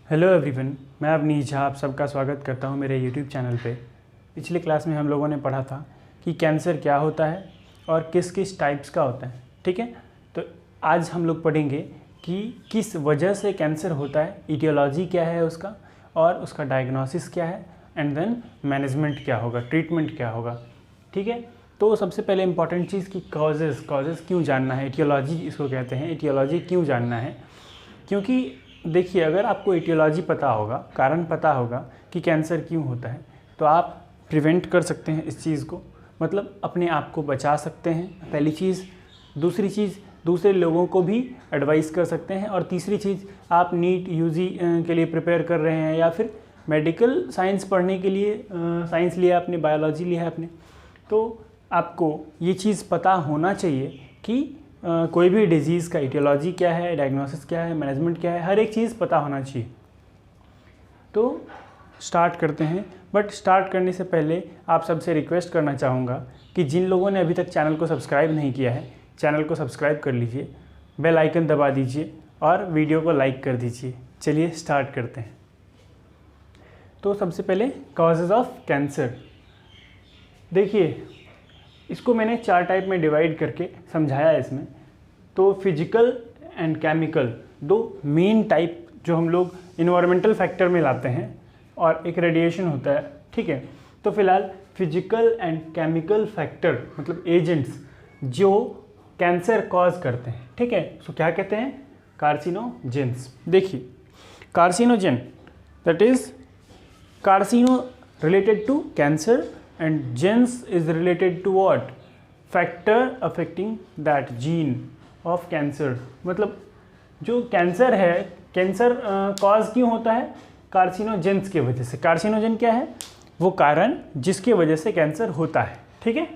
Hello everyone, मैं अवनीश झा आप सबका स्वागत करता हूं मेरे यूट्यूब चैनल पे। पिछले क्लास में हम लोगों ने पढ़ा था कि कैंसर क्या होता है और किस किस टाइप्स का होता है। ठीक है, तो आज हम लोग पढ़ेंगे कि किस वजह से कैंसर होता है, इटियोलॉजी क्या है उसका और उसका डायग्नोसिस क्या है, एंड देन मैनेजमेंट क्या होगा, ट्रीटमेंट क्या होगा। ठीक है, तो सबसे पहले इंपॉर्टेंट चीज़ कि कॉजेज़ क्यों जानना है, इटियोलॉजी इसको कहते हैं। इटियोलॉजी क्यों जानना है? क्योंकि देखिए, अगर आपको इटियोलॉजी पता होगा, कारण पता होगा कि कैंसर क्यों होता है, तो आप प्रिवेंट कर सकते हैं इस चीज़ को, मतलब अपने आप को बचा सकते हैं, पहली चीज़। दूसरी चीज़, दूसरे लोगों को भी एडवाइस कर सकते हैं। और तीसरी चीज़, आप नीट यूजी के लिए प्रिपेयर कर रहे हैं या फिर मेडिकल साइंस पढ़ने के लिए साइंस लिया आपने, बायोलॉजी लिया है आपने, तो आपको ये चीज़ पता होना चाहिए कि कोई भी डिजीज़ का इटियोलॉजी क्या है, डायग्नोसिस क्या है, मैनेजमेंट क्या है, हर एक चीज़ पता होना चाहिए। तो स्टार्ट करते हैं, बट स्टार्ट करने से पहले आप सबसे रिक्वेस्ट करना चाहूँगा कि जिन लोगों ने अभी तक चैनल को सब्सक्राइब नहीं किया है, चैनल को सब्सक्राइब कर लीजिए, बेल आइकन दबा दीजिए और वीडियो को लाइक कर दीजिए। चलिए स्टार्ट करते हैं। तो सबसे पहले कॉजेज़ ऑफ कैंसर। देखिए, इसको मैंने 4 टाइप में डिवाइड करके समझाया है इसमें। तो physical and chemical, 2 main type जो हम लोग इन्वायरमेंटल फैक्टर में लाते हैं, और एक रेडिएशन होता है। ठीक है, तो फिलहाल फिजिकल एंड केमिकल फैक्टर मतलब एजेंट्स जो कैंसर कॉज करते हैं। ठीक है, सो क्या कहते हैं? कार्सिनोजेंस। देखिए, carcinogen that is carcino related to cancer and gens is related to what? Factor affecting that gene of cancer। मतलब जो कैंसर है, कैंसर कॉज क्यों होता है? कार्सिनोजेंस की वजह से। कार्सिनोजेन क्या है? वो कारण जिसके वजह से कैंसर होता है। ठीक है,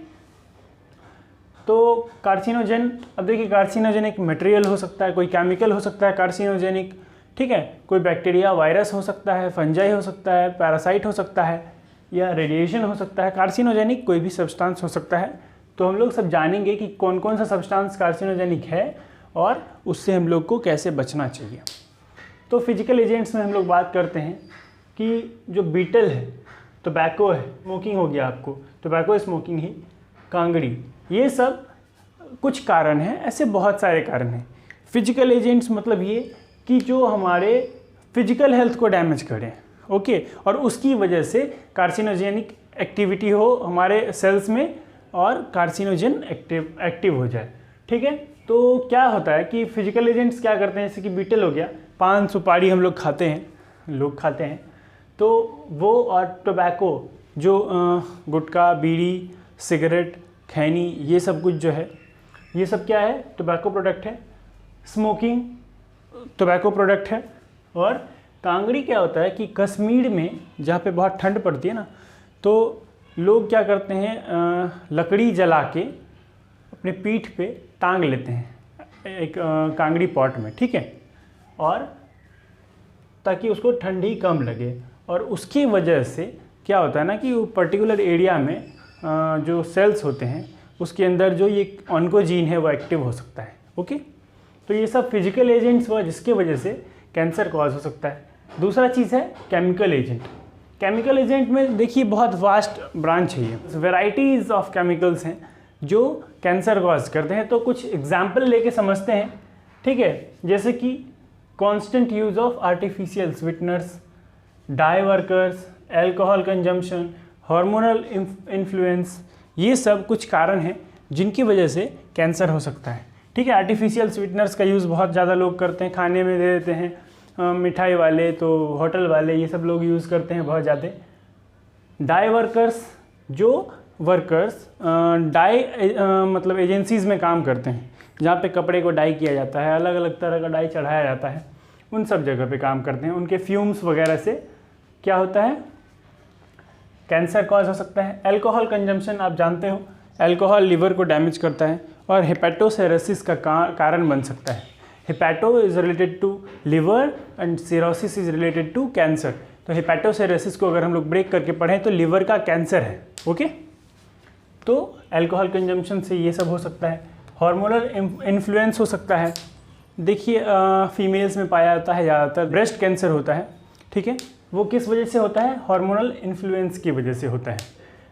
तो कार्सिनोजेन, अब देखिए, कार्सिनोजेन एक मटेरियल हो सकता है, कोई केमिकल हो सकता है कार्सिनोजेनिक। ठीक है, कोई बैक्टीरिया, वायरस हो सकता है, फंजाई हो सकता है, पैरासाइट हो सकता है, या रेडिएशन हो सकता है। कार्सिनोजेनिक कोई भी सब्सटेंस हो सकता है। तो हम लोग सब जानेंगे कि कौन कौन सा सब्सटेंस कार्सिनोजेनिक है और उससे हम लोग को कैसे बचना चाहिए। तो फिजिकल एजेंट्स में हम लोग बात करते हैं कि जो बीटल है, टोबैको है, स्मोकिंग हो गया आपको, टोबैको स्मोकिंग ही, कांगड़ी, ये सब कुछ कारण हैं। ऐसे बहुत सारे कारण हैं। फिजिकल एजेंट्स मतलब ये कि जो हमारे फिजिकल हेल्थ को डैमेज करें, ओके, और उसकी वजह से कार्सिनोजेनिक एक्टिविटी हो हमारे सेल्स में और कार्सिनोजेन एक्टिव हो जाए। ठीक है, तो क्या होता है कि फिजिकल एजेंट्स क्या करते हैं, जैसे कि बीटल हो गया, पान सुपारी हम लोग खाते हैं, तो वो, और टोबैको जो गुटखा, बीड़ी, सिगरेट, खैनी, ये सब कुछ जो है, ये सब क्या है? टोबैको प्रोडक्ट है। स्मोकिंग टोबैको प्रोडक्ट है। और कांगड़ी क्या होता है कि कश्मीर में जहाँ पे बहुत ठंड पड़ती है ना, तो लोग क्या करते हैं, लकड़ी जला के अपने पीठ पे टांग लेते हैं एक कांगड़ी पॉट में। ठीक है, और ताकि उसको ठंडी कम लगे। और उसकी वजह से क्या होता है ना कि वो पर्टिकुलर एरिया में जो सेल्स होते हैं उसके अंदर जो ये ऑन्कोजीन है वो एक्टिव हो सकता है। ओके, तो ये सब फिजिकल एजेंट्स हुआ जिसके वजह से कैंसर कॉज हो सकता है। दूसरा चीज़ है केमिकल एजेंट। केमिकल एजेंट में देखिए बहुत वास्ट ब्रांच है, ये वेराइटीज़ ऑफ केमिकल्स हैं जो कैंसर कॉज करते हैं। तो कुछ एग्जाम्पल लेके समझते हैं। ठीक है, जैसे कि constant use of artificial sweeteners, dye workers, alcohol consumption, hormonal influence, ये सब कुछ कारण हैं जिनकी वजह से कैंसर हो सकता है। ठीक है, आर्टिफिशियल स्वीटनर्स का यूज़ बहुत ज़्यादा लोग करते हैं, खाने में दे देते हैं, मिठाई वाले, तो होटल वाले, ये सब लोग यूज़ करते हैं बहुत ज़्यादा। डाई वर्कर्स, जो वर्कर्स डाई मतलब एजेंसीज़ में काम करते हैं, जहाँ पे कपड़े को डाई किया जाता है, अलग अलग तरह का डाई चढ़ाया जाता है, उन सब जगह पे काम करते हैं। उनके फ्यूम्स वगैरह से क्या होता है? कैंसर कॉज हो सकता है। एल्कोहल कंजम्पशन, आप जानते हो, एल्कोहल लिवर को डैमेज करता है और हेपेटोसाइरोसिस का कारण बन सकता है। Hepato is related to liver and cirrhosis is related to cancer. तो हेपेटोसाइरोसिस को अगर हम लोग ब्रेक करके पढ़ें तो लिवर का कैंसर है। ओके, तो एल्कोहल कंजम्पशन से ये सब हो सकता है। हार्मोनल इन्फ्लुएंस हो सकता है। देखिए फीमेल्स में पाया जाता है ज़्यादातर ब्रेस्ट कैंसर होता है, ठीक है, वो किस वजह से होता है? हार्मोनल इन्फ्लुएंस की वजह से होता है,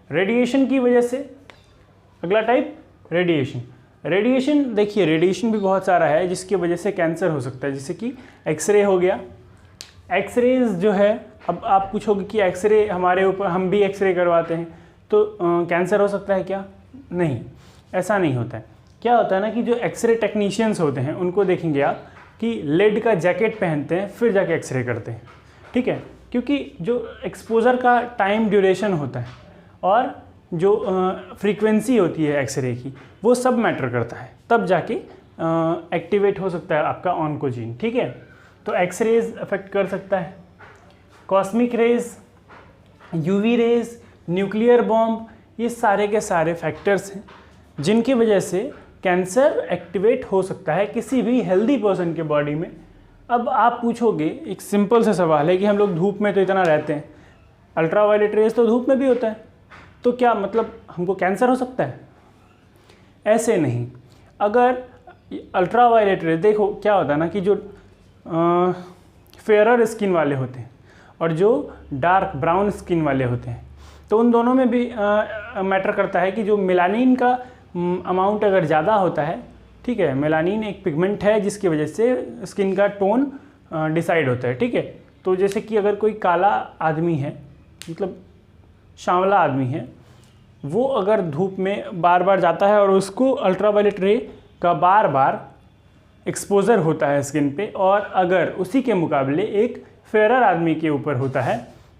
रेडिएशन की वजह से। अगला टाइप रेडिएशन। रेडिएशन देखिए, रेडिएशन भी बहुत सारा है जिसकी वजह से कैंसर हो सकता है, जैसे कि एक्सरे हो गया। एक्सरेज जो है, अब आप पूछोगे कि एक्सरे हमारे ऊपर, हम भी एक्सरे करवाते हैं तो कैंसर हो सकता है क्या? नहीं, ऐसा नहीं होता है। क्या होता है ना कि जो एक्सरे टेक्नीशियंस होते हैं उनको देखेंगे आप कि लेड का जैकेट पहनते हैं फिर जाके एक्सरे करते हैं, ठीक है, क्योंकि जो एक्सपोजर का टाइम ड्यूरेशन होता है और जो फ्रीक्वेंसी होती है एक्सरे की, वो सब मैटर करता है, तब जाके एक्टिवेट हो सकता है आपका ऑन्कोजीन, ठीक है। तो एक्सरेज अफेक्ट कर सकता है, cosmic rays, UV rays, nuclear bomb, ये सारे के सारे फैक्टर्स हैं जिनकी वजह से कैंसर एक्टिवेट हो सकता है किसी भी हेल्दी पर्सन के बॉडी में। अब आप पूछोगे, एक सिंपल सा सवाल है कि हम लोग धूप में तो इतना रहते हैं, अल्ट्रावायलेट रेज तो धूप में भी होता है, तो क्या मतलब हमको कैंसर हो सकता है? ऐसे नहीं। अगर अल्ट्रावायलेट रेज, देखो क्या होता है ना कि जो फेयरर स्किन वाले होते हैं और जो डार्क ब्राउन स्किन वाले होते हैं, तो उन दोनों में भी मैटर करता है कि जो मेलानिन का अमाउंट अगर ज़्यादा होता है, ठीक है, मेलानिन एक पिगमेंट है जिसकी वजह से स्किन का टोन डिसाइड होता है, ठीक है। तो जैसे कि अगर कोई काला आदमी है, मतलब सांवला आदमी है, वो अगर धूप में बार बार जाता है और उसको अल्ट्रावायलेट रे का बार बार एक्सपोज़र होता है स्किन पे, और अगर उसी के मुकाबले एक फेयर आदमी के ऊपर होता है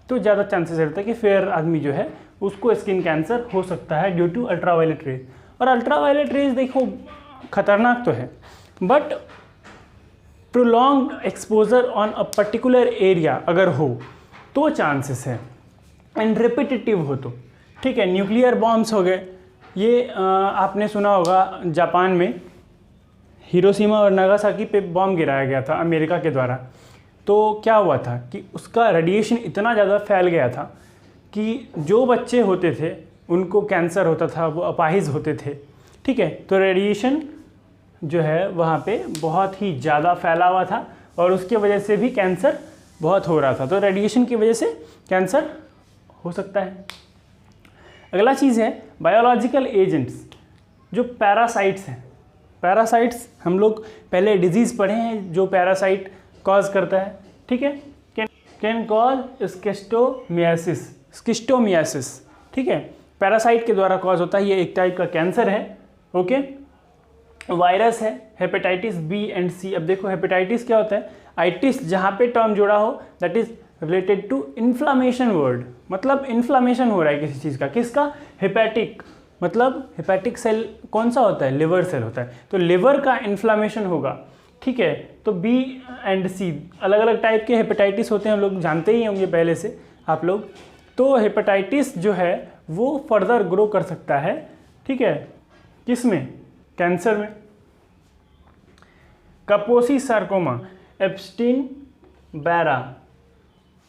तो ज़्यादा चांसेस रहता है कि फेयर आदमी जो है उसको स्किन कैंसर हो सकता है ड्यू टू अल्ट्रावायलेट रेज। और अल्ट्रावायलेट रेज देखो खतरनाक तो है, but prolonged exposure on a particular area अगर हो तो चांसेस है, एंड रिपीटेटिव हो तो, ठीक है। न्यूक्लियर बॉम्ब्स हो गए, ये आपने सुना होगा जापान में हिरोशिमा और नागासाकी पे बॉम्ब गिराया गया था अमेरिका के द्वारा। तो क्या हुआ था कि उसका रेडिएशन इतना ज़्यादा फैल गया था कि जो बच्चे होते थे उनको कैंसर होता था, वो अपाहिज होते थे, ठीक है। तो रेडिएशन जो है वहाँ पे बहुत ही ज़्यादा फैला हुआ था और उसके वजह से भी कैंसर बहुत हो रहा था। तो रेडिएशन की वजह से कैंसर हो सकता है। अगला चीज़ है बायोलॉजिकल एजेंट्स, जो पैरासाइट्स हैं। पैरासाइट्स हम लोग पहले डिजीज़ पढ़े हैं जो पैरासाइट कॉज करता है, ठीक है, कैन कॉज स्किस्टोमियासिस, ठीक है, पैरासाइट के द्वारा कॉज होता है। ये एक टाइप का कैंसर है, ओके। वायरस है हेपेटाइटिस बी एंड सी। अब देखो हेपेटाइटिस क्या होता है, आइटिस जहाँ पे टर्म जुड़ा हो that is related to inflammation word, मतलब इन्फ्लामेशन हो रहा है किसी चीज़ का, किसका? हेपेटिक, मतलब हेपेटिक सेल कौन सा होता है? लिवर सेल होता है, तो लिवर का इन्फ्लामेशन होगा, ठीक है। तो बी एंड सी अलग अलग टाइप के हेपेटाइटिस होते हैं, हम लोग जानते ही होंगे पहले से आप लोग। तो हेपेटाइटिस जो है वो फर्दर ग्रो कर सकता है, ठीक है, किसमें? कैंसर में। कापोसी सार्कोमा, एप्स्टीन बैरा,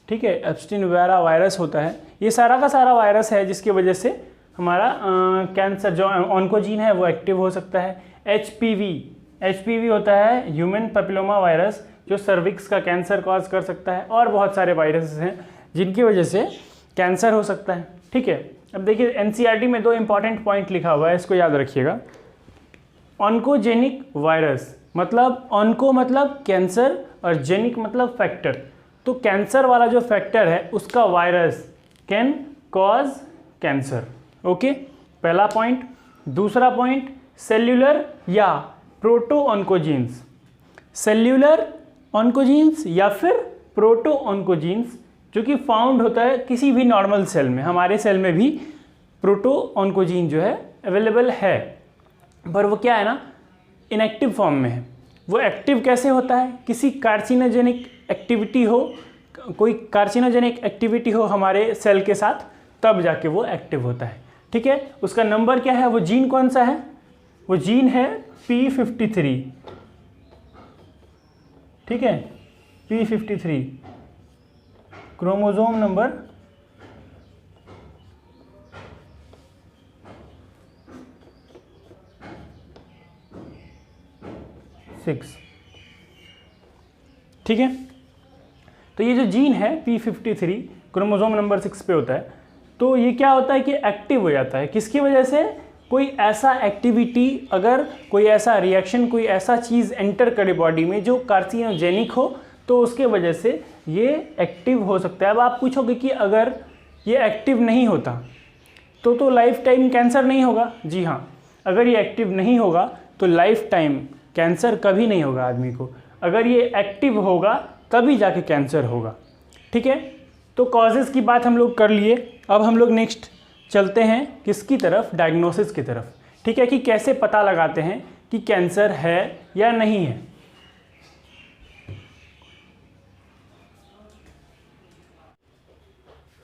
ठीक है, एप्स्टीन बैरा वायरस होता है। ये सारा का सारा वायरस है जिसकी वजह से हमारा कैंसर जो ऑन्कोजीन है वो एक्टिव हो सकता है। एचपीवी होता है ह्यूमन पैपिलोमा वायरस, जो सर्विक्स का कैंसर कॉज कर सकता है, और बहुत सारे वायरसेस हैं जिनकी वजह से कैंसर हो सकता है, ठीक है। अब देखिए एनसीईआरटी में 2 इंपॉर्टेंट पॉइंट लिखा हुआ है, इसको याद रखिएगा। ऑन्कोजेनिक वायरस, मतलब ऑन्को मतलब कैंसर और जेनिक मतलब फैक्टर, तो कैंसर वाला जो फैक्टर है उसका virus can cause cancer, okay, पहला पॉइंट। दूसरा पॉइंट, सेल्यूलर या प्रोटो ऑन्कोजीन्स, सेल्यूलर ऑन्कोजीन्स या फिर प्रोटो ऑन्कोजीन्स, जो कि फाउंड होता है किसी भी नॉर्मल सेल में। हमारे सेल में भी प्रोटो ऑन्कोजीन जो है अवेलेबल है, पर वो क्या है ना, इनएक्टिव फॉर्म में है। वो एक्टिव कैसे होता है? किसी कार्सिनोजेनिक एक्टिविटी हो, कोई कार्सिनोजेनिक एक्टिविटी हो हमारे सेल के साथ, तब जाके वो एक्टिव होता है, ठीक है। उसका नंबर क्या है? वो जीन कौन सा है? वो जीन है P53, ठीक है, P53, क्रोमोसोम नंबर 6, ठीक है। तो ये जो जीन है P53 क्रोमोसोम नंबर 6 पे होता है, तो ये क्या होता है कि एक्टिव हो जाता है। किसकी वजह से? कोई ऐसा एक्टिविटी, अगर कोई ऐसा रिएक्शन, कोई ऐसा चीज़ एंटर करे बॉडी में जो कार्सिनोजेनिक हो, तो उसके वजह से ये एक्टिव हो सकता है। अब आप पूछोगे कि अगर ये एक्टिव नहीं होता तो लाइफ टाइम कैंसर नहीं होगा? जी हाँ, अगर ये एक्टिव नहीं होगा तो लाइफ टाइम कैंसर कभी नहीं होगा आदमी को। अगर ये एक्टिव होगा तभी जाके कैंसर होगा। ठीक है, तो कॉजेज़ की बात हम लोग कर लिए। अब हम लोग नेक्स्ट चलते हैं किसकी तरफ? डायग्नोसिस की तरफ। ठीक है, कि कैसे पता लगाते हैं कि कैंसर है या नहीं है।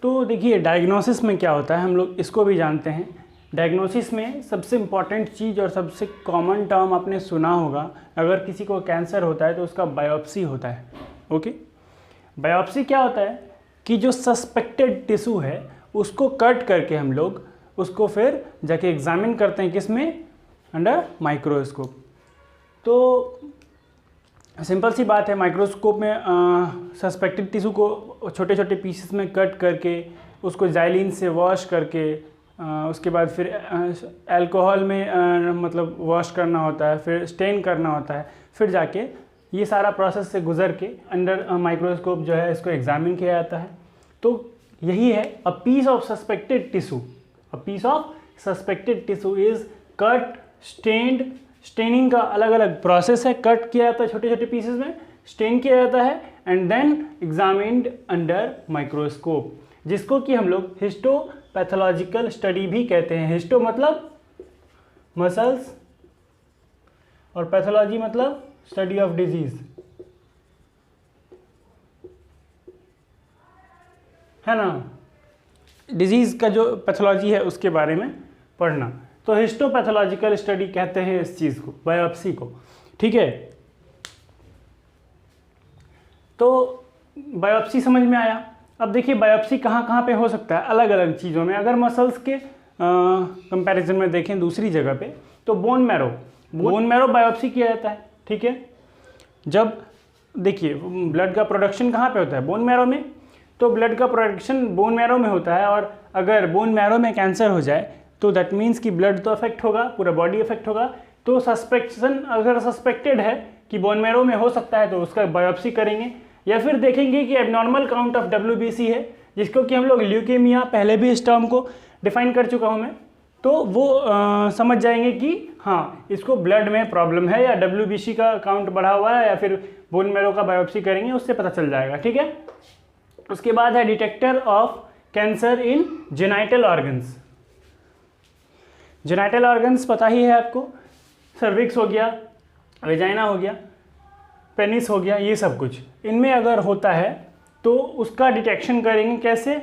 तो देखिए डायग्नोसिस में क्या होता है, हम लोग इसको भी जानते हैं। डायग्नोसिस में सबसे इम्पॉर्टेंट चीज़ और सबसे कॉमन टर्म आपने सुना होगा, अगर किसी को कैंसर होता है तो उसका बायोप्सी होता है। ओके, बायोप्सी क्या होता है कि जो सस्पेक्टेड टिश्यू है उसको कट करके हम लोग उसको फिर जाके एग्जामिन करते हैं, किसमें? Under microscope. तो सिंपल सी बात है, माइक्रोस्कोप में सस्पेक्टेड टिश्यू को छोटे छोटे पीसेस में कट करके उसको जाइलिन से वॉश करके उसके बाद फिर अल्कोहल में मतलब वॉश करना होता है, फिर स्टेन करना होता है, फिर जाके ये सारा प्रोसेस से गुजर के अंडर माइक्रोस्कोप जो है इसको एग्जामिन किया जाता है। तो यही है a piece of suspected tissue. A piece of suspected tissue is cut, stained. Staining का अलग अलग प्रोसेस है, कट किया जाता है छोटे छोटे पीसेस में, स्टेन किया जाता है and then examined under microscope, जिसको कि हम लोग हिस्टोपैथोलॉजिकल स्टडी भी कहते हैं। हिस्टो मतलब मसल्स और पैथोलॉजी मतलब स्टडी ऑफ डिजीज, है ना? डिजीज़ का जो पैथोलॉजी है उसके बारे में पढ़ना, तो हिस्टोपैथोलॉजिकल स्टडी कहते हैं इस चीज़ को, बायोप्सी को। ठीक है, तो बायोप्सी समझ में आया। अब देखिए बायोप्सी कहाँ कहाँ पे हो सकता है, अलग अलग चीज़ों में। अगर मसल्स के कंपैरिजन में देखें दूसरी जगह पे, तो बोन मैरो बायोप्सी किया जाता है। ठीक है, जब देखिए ब्लड का प्रोडक्शन कहाँ पे होता है? बोन मैरो में। तो ब्लड का प्रोडक्शन बोन मैरो में होता है, और अगर बोन मैरो में कैंसर हो जाए तो दैट मीन्स कि ब्लड तो अफेक्ट होगा, पूरा बॉडी अफेक्ट होगा। तो सस्पेक्शन, अगर सस्पेक्टेड है कि बोन मैरो में हो सकता है तो उसका बायोप्सी करेंगे, या फिर देखेंगे कि एबनॉर्मल काउंट ऑफ WBC है, जिसको कि हम लोग ल्यूकेमिया, पहले भी इस टर्म को डिफाइन कर चुका हूँ मैं, तो वो समझ जाएंगे कि हाँ इसको ब्लड में प्रॉब्लम है, या WBC का काउंट बढ़ा हुआ है, या फिर बोन मैरो का बायोप्सी करेंगे, उससे पता चल जाएगा। ठीक है, उसके बाद है detector of cancer in genital organs. Genital organs पता ही है आपको, सर्विक्स हो गया, वेजाइना हो गया, पेनिस हो गया, ये सब कुछ इनमें अगर होता है तो उसका डिटेक्शन करेंगे कैसे?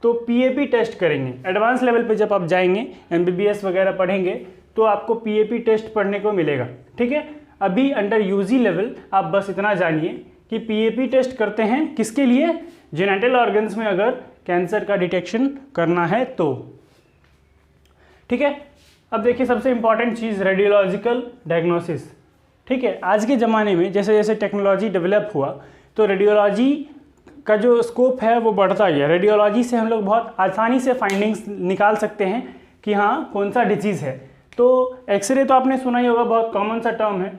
तो PAP टेस्ट करेंगे। एडवांस लेवल पे जब आप जाएंगे, MBBS वगैरह पढ़ेंगे, तो आपको PAP टेस्ट पढ़ने को मिलेगा। ठीक है, अभी अंडर UG लेवल आप बस इतना जानिए कि PAP टेस्ट करते हैं किसके लिए? जेनाइटल ऑर्गन्स में अगर कैंसर का डिटेक्शन करना है तो। ठीक है, अब देखिए सबसे इंपॉर्टेंट चीज़ रेडियोलॉजिकल डायग्नोसिस। ठीक है, आज के ज़माने में जैसे जैसे टेक्नोलॉजी डेवलप हुआ तो रेडियोलॉजी का जो स्कोप है वो बढ़ता गया। रेडियोलॉजी से हम लोग बहुत आसानी से फाइंडिंग्स निकाल सकते हैं कि हाँ कौन सा डिजीज़ है। तो एक्सरे तो आपने सुना ही होगा, बहुत कॉमन सा टर्म है।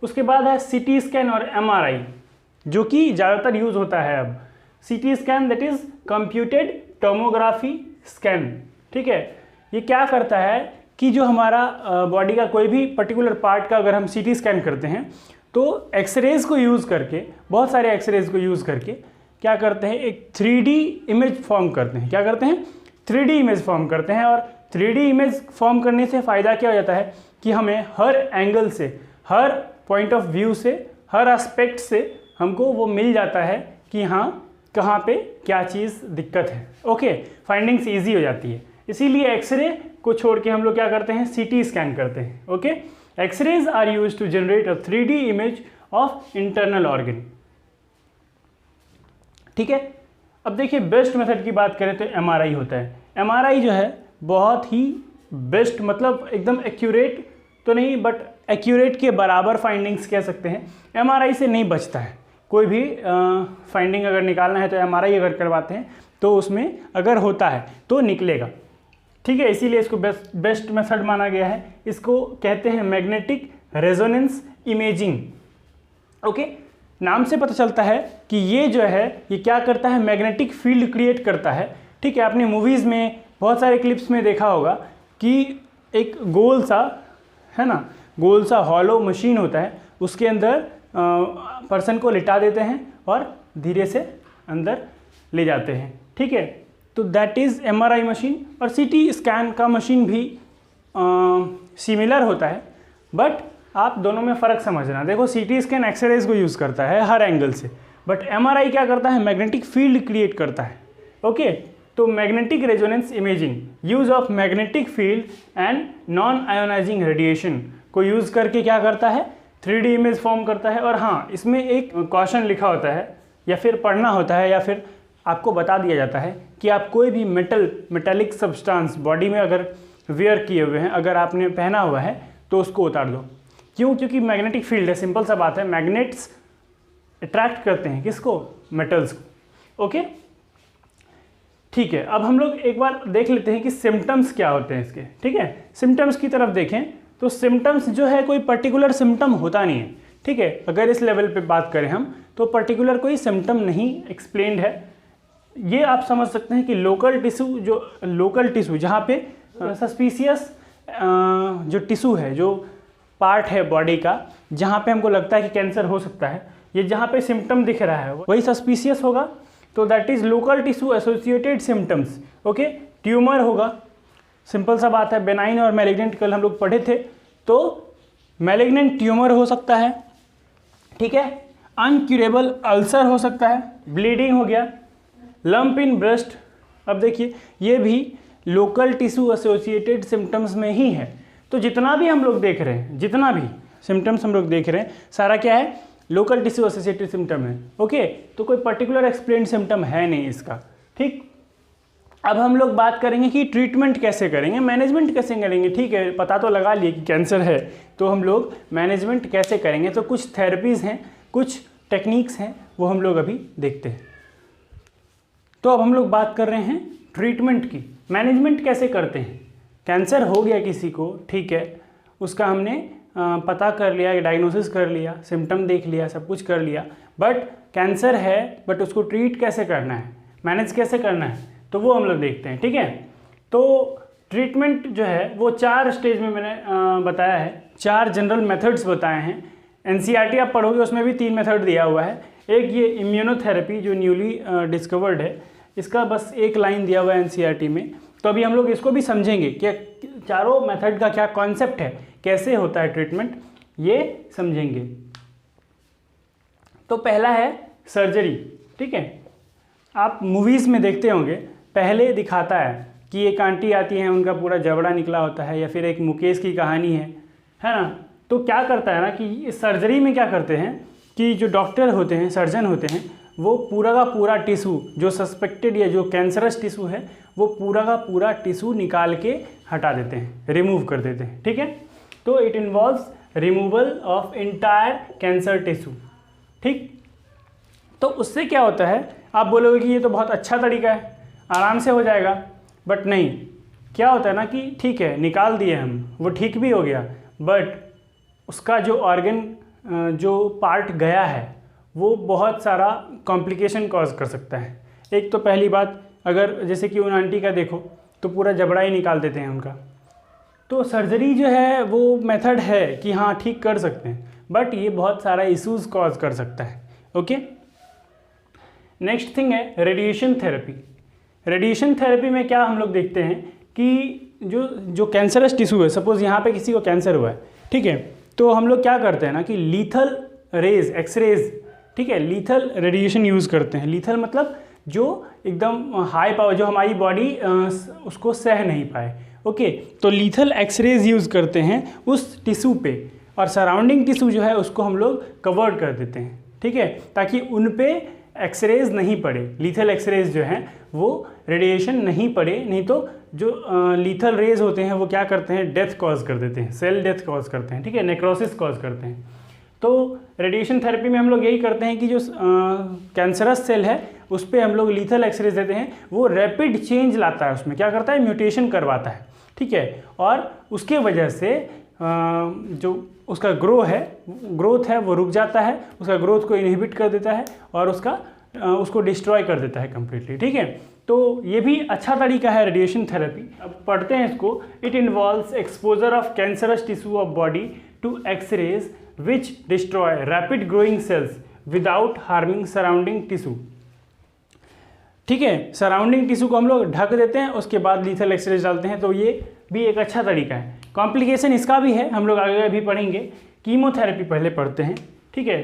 उसके बाद है CT स्कैन और MRI, जो कि ज़्यादातर यूज़ होता है अब। CT scan that is computed tomography scan. ठीक है, ये क्या करता है कि जो हमारा बॉडी का कोई भी पर्टिकुलर पार्ट का अगर हम CT स्कैन करते हैं तो एक्सरेज को यूज़ करके, बहुत सारे एक्सरेज को यूज़ करके क्या करते हैं, एक 3D इमेज फॉर्म करते हैं। क्या करते हैं? 3D इमेज फॉर्म करते हैं। और 3D इमेज फॉर्म करने से फ़ायदा क्या हो जाता है कि हमें हर एंगल से, हर पॉइंट ऑफ व्यू से, हर एस्पेक्ट से हमको वो मिल जाता है कि हाँ कहाँ पे क्या चीज़ दिक्कत है। ओके, फाइंडिंग्स ईजी हो जाती है। इसीलिए एक्सरे को छोड़ के हम लोग क्या करते हैं? CT स्कैन करते हैं। Okay, x-rays are used to generate a 3D image of internal organ. ठीक है, अब देखिए बेस्ट मेथड की बात करें तो MRI होता है। MRI जो है बहुत ही बेस्ट, मतलब एकदम एक्यूरेट तो नहीं बट एक्यूरेट के बराबर फाइंडिंग्स कह सकते हैं। MRI से नहीं बचता है। कोई भी फाइंडिंग अगर निकालना है तो MRI अगर करवाते हैं तो उसमें अगर होता है तो निकलेगा, ठीक है। इसीलिए इसको बेस्ट मेथड माना गया है। इसको कहते हैं मैग्नेटिक रेजोनेंस इमेजिंग। ओके, नाम से पता चलता है कि ये जो है ये क्या करता है, मैग्नेटिक फील्ड क्रिएट करता है, ठीक है। आपने मूवीज़ में बहुत सारे क्लिप्स में देखा होगा कि एक गोल सा, है ना, गोल सा हॉलो मशीन होता है, उसके अंदर पर्सन को लिटा देते हैं और धीरे से अंदर ले जाते हैं, ठीक है। तो दैट इज़ MRI मशीन। और CT स्कैन का मशीन भी सिमिलर होता है, बट आप दोनों में फ़र्क समझना। देखो CT स्कैन एक्सरेज को यूज़ करता है हर एंगल से, बट MRI क्या करता है, मैग्नेटिक फील्ड क्रिएट करता है। ओके, तो magnetic resonance imaging, use of magnetic field and non ionising radiation को यूज़ करके क्या करता है, 3D इमेज फॉर्म करता है। और हाँ, इसमें एक क्वेश्चन लिखा होता है या फिर पढ़ना होता है या फिर आपको बता दिया जाता है कि आप कोई भी मेटेलिक सब्सटेंस बॉडी में अगर वेयर किए हुए हैं, अगर आपने पहना हुआ है तो उसको उतार दो। क्यों? क्योंकि मैग्नेटिक फील्ड है, सिंपल सा बात है। मैग्नेट्स अट्रैक्ट करते हैं किसको, मेटल्स को। ओके, ठीक है। अब हम लोग एक बार देख लेते हैं कि सिम्टम्स क्या होते हैं इसके, ठीक है। सिम्टम्स की तरफ देखें तो सिम्टम्स जो है कोई पर्टिकुलर सिम्टम होता नहीं है, ठीक है। अगर इस लेवल पे बात करें हम तो पर्टिकुलर कोई सिम्टम नहीं एक्सप्लेन्ड है। ये आप समझ सकते हैं कि लोकल टिश्यू जहाँ पे सस्पिशियस जो टिश्यू है, जो पार्ट है बॉडी का जहाँ पे हमको लगता है कि कैंसर हो सकता है, ये जहाँ पे सिम्टम दिख रहा है वही सस्पिशियस होगा, तो that is local tissue associated symptoms. Okay, tumour होगा, सिंपल सा बात है। बेनाइन और मैलिग्नेंट कल हम लोग पढ़े थे, तो मैलिग्नेंट ट्यूमर हो सकता है, ठीक है। अनक्यूरेबल अल्सर हो सकता है, ब्लीडिंग हो गया, लंप इन ब्रेस्ट। अब देखिए ये भी लोकल टिश्यू एसोसिएटेड सिम्टम्स में ही है। तो जितना भी हम लोग देख रहे हैं, जितना भी सिम्टम्स हम लोग देख रहे हैं, सारा क्या है, लोकल टिश्यू एसोसिएटेड सिम्टम है। ओके, तो कोई पर्टिकुलर एक्सप्लेन सिम्टम है नहीं इसका, ठीक। अब हम लोग बात करेंगे कि ट्रीटमेंट कैसे करेंगे, मैनेजमेंट कैसे करेंगे। ठीक है, पता तो लगा लिए कि कैंसर है, तो हम लोग मैनेजमेंट कैसे करेंगे। तो कुछ थेरेपीज़ हैं, कुछ टेक्निक्स हैं, वो हम लोग अभी देखते हैं। तो अब हम लोग बात कर रहे हैं ट्रीटमेंट की। मैनेजमेंट कैसे करते हैं, कैंसर हो गया किसी को, ठीक है, उसका हमने पता कर लिया, डायग्नोसिस कर लिया, सिम्टम देख लिया, सब कुछ कर लिया, बट कैंसर है, बट उसको ट्रीट कैसे करना है, मैनेज कैसे करना है, तो वो हम लोग देखते हैं, ठीक है। तो ट्रीटमेंट जो है वो 4 स्टेज में मैंने बताया है, 4 जनरल मेथड्स बताए हैं। NCERT आप पढ़ोगे उसमें भी 3 मेथड दिया हुआ है। एक ये इम्यूनोथेरेपी जो न्यूली डिस्कवर्ड है, इसका बस एक लाइन दिया हुआ है NCERT में। तो अभी हम लोग इसको भी समझेंगे कि चारों मेथड का क्या कॉन्सेप्ट है, कैसे होता है ट्रीटमेंट, ये समझेंगे। तो पहला है सर्जरी, ठीक है। आप मूवीज़ में देखते होंगे, पहले दिखाता है कि एक आंटी आती हैं, उनका पूरा जबड़ा निकला होता है, या फिर एक मुकेश की कहानी है ना। तो क्या करता है ना कि सर्जरी में क्या करते हैं कि जो डॉक्टर होते हैं, सर्जन होते हैं, वो पूरा का पूरा टिश्यू जो सस्पेक्टेड या जो कैंसरस टिश्यू है, वो पूरा का पूरा टिश्यू निकाल के हटा देते हैं, रिमूव कर देते हैं, ठीक है। तो it involves removal of entire cancer tissue, ठीक। तो उससे क्या होता है, आप बोलोगे कि ये तो बहुत अच्छा तरीका है, आराम से हो जाएगा, बट नहीं। क्या होता है ना कि ठीक है, निकाल दिए हम, वो ठीक भी हो गया, बट उसका जो ऑर्गन जो पार्ट गया है वो बहुत सारा कॉम्प्लिकेशन कॉज कर सकता है। एक तो पहली बात, अगर जैसे कि उन आंटी का देखो तो पूरा जबड़ा ही निकाल देते हैं उनका। तो सर्जरी जो है वो मेथड है कि हाँ ठीक कर सकते हैं, बट ये बहुत सारा इश्यूज़ कॉज कर सकता है, ओके। नेक्स्ट थिंग है रेडिएशन थेरेपी। रेडिएशन थेरेपी में क्या हम लोग देखते हैं कि जो कैंसरस टिश्यू है, सपोज़ यहाँ पे किसी को कैंसर हुआ है, ठीक है, तो हम लोग क्या करते हैं ना कि लीथल रेज, एक्सरेज, ठीक है, लीथल रेडिएशन यूज़ करते हैं। लीथल मतलब जो एकदम हाई पावर, जो हमारी बॉडी उसको सह नहीं पाए, ओके। तो लीथल एक्सरेज यूज़ करते हैं उस टिश्यू पे, और सराउंडिंग टिश्यू जो है उसको हम लोग कवर्ड कर देते हैं, ठीक है, ताकि उन पे एक्सरेज नहीं पड़े, लीथल एक्सरेज जो हैं वो रेडिएशन नहीं पड़े। नहीं तो जो लीथल रेज होते हैं वो क्या करते हैं, डेथ कॉज कर देते हैं, सेल डेथ कॉज करते हैं, ठीक है, नेक्रोसिस कॉज करते हैं। तो रेडिएशन थेरेपी में हम लोग यही करते हैं कि जो कैंसरस सेल है उस पर हम लोग लीथल एक्सरेज देते हैं, वो रैपिड चेंज लाता है, उसमें क्या करता है, म्यूटेशन करवाता है, ठीक है, और उसके वजह से जो उसका ग्रोथ है वो रुक जाता है, उसका ग्रोथ को इनहिबिट कर देता है और उसको डिस्ट्रॉय कर देता है कम्प्लीटली, ठीक है। तो ये भी अच्छा तरीका है रेडिएशन थेरेपी। अब पढ़ते हैं इसको। It involves exposure of cancerous tissue of body to x-rays which destroy rapid growing cells without harming surrounding tissue, ठीक है। सराउंडिंग टिश्यू को हम लोग ढक देते हैं, उसके बाद लीथल एक्सरेज डालते हैं, तो ये भी एक अच्छा तरीका है। कॉम्प्लिकेशन इसका भी है, हम लोग आगे भी पढ़ेंगे। कीमोथेरेपी पहले पढ़ते हैं, ठीक है।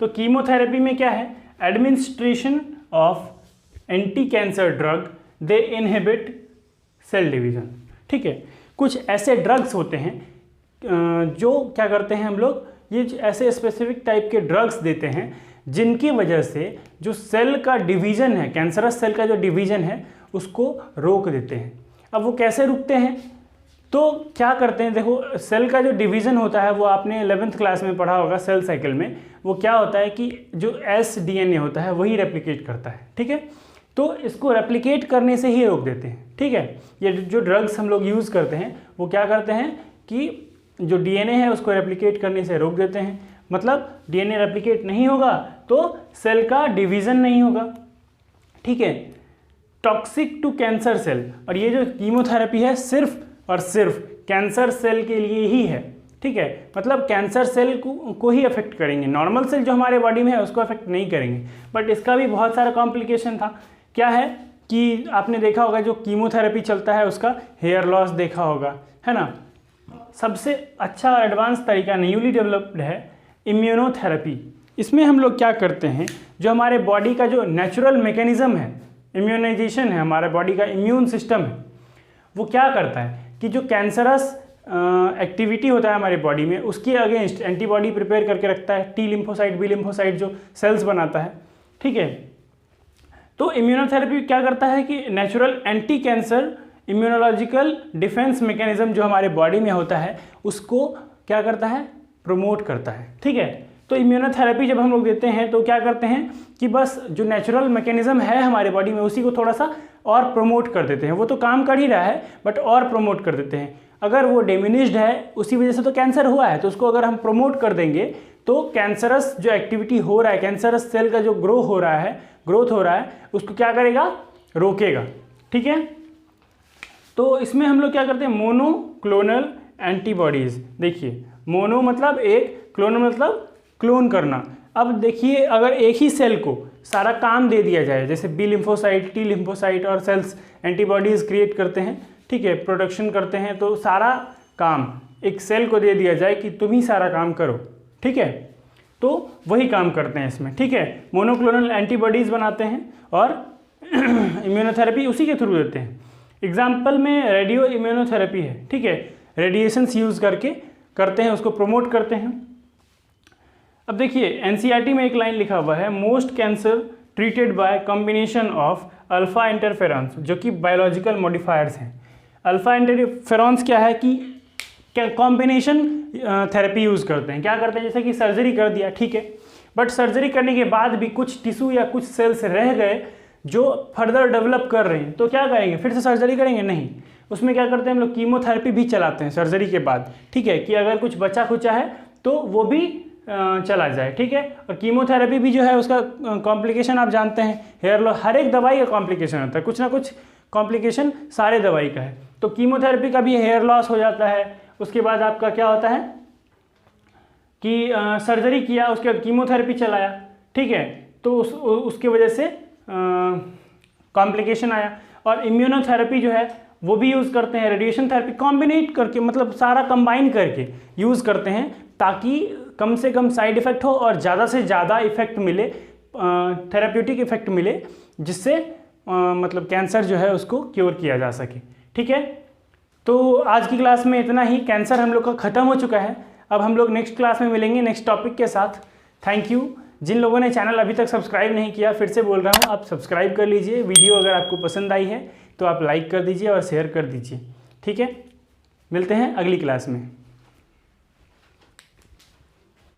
तो कीमोथेरेपी में क्या है, administration of anti cancer drug, they inhibit cell division, ठीक है। कुछ ऐसे ड्रग्स होते हैं जो क्या करते हैं, हम लोग ये ऐसे स्पेसिफिक टाइप के ड्रग्स देते हैं जिनकी वजह से जो सेल का डिवीज़न है, कैंसरस सेल का जो डिवीज़न है उसको रोक देते हैं। अब वो कैसे रुकते हैं, तो क्या करते हैं, देखो सेल का जो डिवीज़न होता है वो आपने 11th क्लास में पढ़ा होगा सेल साइकिल में। वो क्या होता है कि जो sDNA होता है वही रेप्लिकेट करता है, ठीक है। तो इसको रेप्लिकेट करने से ही रोक देते हैं, ठीक है। ये जो ड्रग्स हम लोग यूज़ करते हैं वो क्या करते हैं कि जो DNA है उसको रेप्लिकेट करने से रोक देते हैं। मतलब DNA रेप्लिकेट नहीं होगा तो सेल का डिवीज़न नहीं होगा, ठीक है। टॉक्सिक टू कैंसर सेल, और ये जो कीमोथेरेपी है सिर्फ और सिर्फ कैंसर सेल के लिए ही है, ठीक है। मतलब कैंसर सेल को ही अफेक्ट करेंगे, नॉर्मल सेल जो हमारे बॉडी में है उसको अफेक्ट नहीं करेंगे। बट इसका भी बहुत सारा कॉम्प्लिकेशन था। क्या है कि आपने देखा होगा जो कीमोथेरेपी चलता है उसका हेयर लॉस देखा होगा, है ना। सबसे अच्छा एडवांस तरीका न्यूली डेवलप्ड है इम्यूनोथेरेपी। इसमें हम लोग क्या करते हैं, जो हमारे बॉडी का जो नेचुरल मैकेनिज्म है, इम्यूनाइजेशन है, हमारे बॉडी का इम्यून सिस्टम है, वो क्या करता है कि जो कैंसरस एक्टिविटी होता है हमारे बॉडी में उसके अगेंस्ट एंटीबॉडी प्रिपेयर करके रखता है, टी लिम्फोसाइट, बी लिम्फोसाइट जो सेल्स बनाता है, ठीक है। तो इम्यूनोथेरेपी क्या करता है कि natural anti cancer immunological defence mechanism जो हमारे बॉडी में होता है उसको क्या करता है, प्रमोट करता है, ठीक है। तो इम्यूनोथेरेपी जब हम लोग देते हैं तो क्या करते हैं कि बस जो नेचुरल मैकेनिज्म है हमारे बॉडी में उसी को थोड़ा सा और प्रमोट कर देते हैं। वो तो काम कर ही रहा है बट और प्रमोट कर देते हैं। अगर वो डिमिनिश्ड है उसी वजह से तो कैंसर हुआ है, तो उसको अगर हम प्रमोट कर देंगे तो कैंसरस जो एक्टिविटी हो रहा है, कैंसरस सेल का जो ग्रोथ हो रहा है उसको क्या करेगा, रोकेगा, ठीक है। तो इसमें हम लोग क्या करते हैं, मोनोक्लोनल एंटीबॉडीज़। देखिए मोनो मतलब एक, क्लोनल मतलब क्लोन करना। अब देखिए अगर एक ही सेल को सारा काम दे दिया जाए, जैसे बी लिम्फोसाइट, टी लिम्फोसाइट और सेल्स एंटीबॉडीज़ क्रिएट करते हैं, ठीक है, प्रोडक्शन करते हैं, तो सारा काम एक सेल को दे दिया जाए कि तुम ही सारा काम करो, ठीक है, तो वही काम करते हैं इसमें, ठीक है। मोनोक्लोनल एंटीबॉडीज़ बनाते हैं और इम्यूनोथेरेपी उसी के थ्रू देते हैं। एग्जाम्पल में रेडियो इम्यूनोथेरेपी है, ठीक है, रेडिएशंस यूज़ करके करते हैं, उसको प्रमोट करते हैं। अब देखिए एनसीईआरटी में एक लाइन लिखा हुआ है, most cancer treated by combination of alpha interferons, जो कि बायोलॉजिकल मॉडिफायर्स हैं। अल्फा इंटरफेरॉन्स क्या है कि कॉम्बिनेशन थेरेपी यूज़ करते हैं। क्या करते हैं, जैसे कि सर्जरी कर दिया, ठीक है, बट सर्जरी करने के बाद भी कुछ टिश्यू या कुछ सेल्स रह गए जो फर्दर डेवलप कर रहे हैं, तो क्या करेंगे, फिर से सर्जरी करेंगे, नहीं। उसमें क्या करते हैं हम लोग, कीमोथेरेपी भी चलाते हैं सर्जरी के बाद, ठीक है, कि अगर कुछ बचा खुचा है तो वो भी चला जाए, ठीक है। और कीमोथेरेपी भी जो है उसका कॉम्प्लिकेशन आप जानते हैं, हेयर लॉस, हर एक दवाई का कॉम्प्लिकेशन होता है, कुछ ना कुछ कॉम्प्लिकेशन सारे दवाई का है। तो कीमोथेरेपी का भी हेयर लॉस हो जाता है। उसके बाद आपका क्या होता है कि सर्जरी किया, उसके बाद कीमोथेरेपी चलाया, ठीक है, तो उसके वजह से कॉम्प्लिकेशन आया। और इम्यूनोथेरेपी जो है वो भी यूज़ करते हैं, रेडिएशन थेरेपी कॉम्बिनेट करके, मतलब सारा कंबाइन करके यूज़ करते हैं ताकि कम से कम साइड इफ़ेक्ट हो और ज़्यादा से ज़्यादा इफ़ेक्ट मिले, थेरेप्यूटिक इफ़ेक्ट मिले, जिससे मतलब कैंसर जो है उसको क्योर किया जा सके, ठीक है। तो आज की क्लास में इतना ही। कैंसर हम लोग का ख़त्म हो चुका है। अब हम लोग नेक्स्ट क्लास में मिलेंगे नेक्स्ट टॉपिक के साथ। Thank you. जिन लोगों ने चैनल अभी तक सब्सक्राइब नहीं किया, फिर से बोल रहा हूँ, आप सब्सक्राइब कर लीजिए। वीडियो अगर आपको पसंद आई है तो आप लाइक कर दीजिए और शेयर कर दीजिए, ठीक है। मिलते हैं अगली क्लास में।